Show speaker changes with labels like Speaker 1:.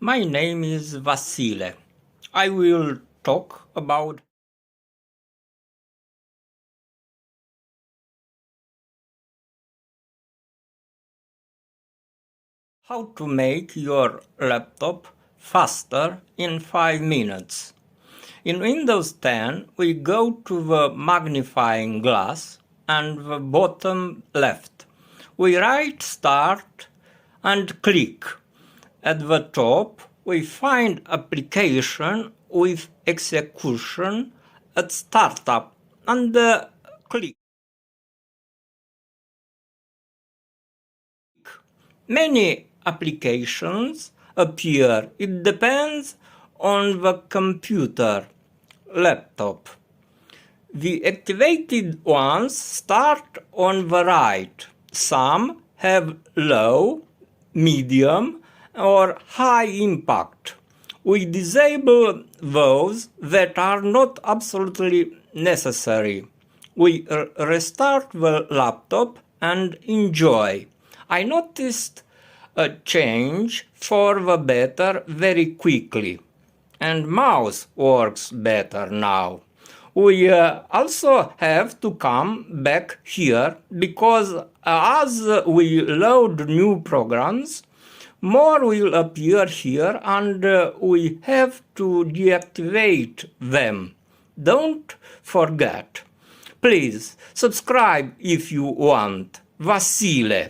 Speaker 1: My name is Vasile. I will talk about how to make your laptop faster in 5 minutes. In Windows 10, we go to the magnifying glass and the bottom left. We write Start and click. At the top, we find application with execution at startup and click. Many applications appear. It depends on the computer, laptop. The activated ones start on the right. Some have low, medium, or high impact. We disable those that are not absolutely necessary. We restart the laptop and enjoy. I noticed a change for the better very quickly, and mouse works better now. We also have to come back here because as we load new programs, more will appear here and we have to deactivate them. Don't forget. Please subscribe if you want. Vasile.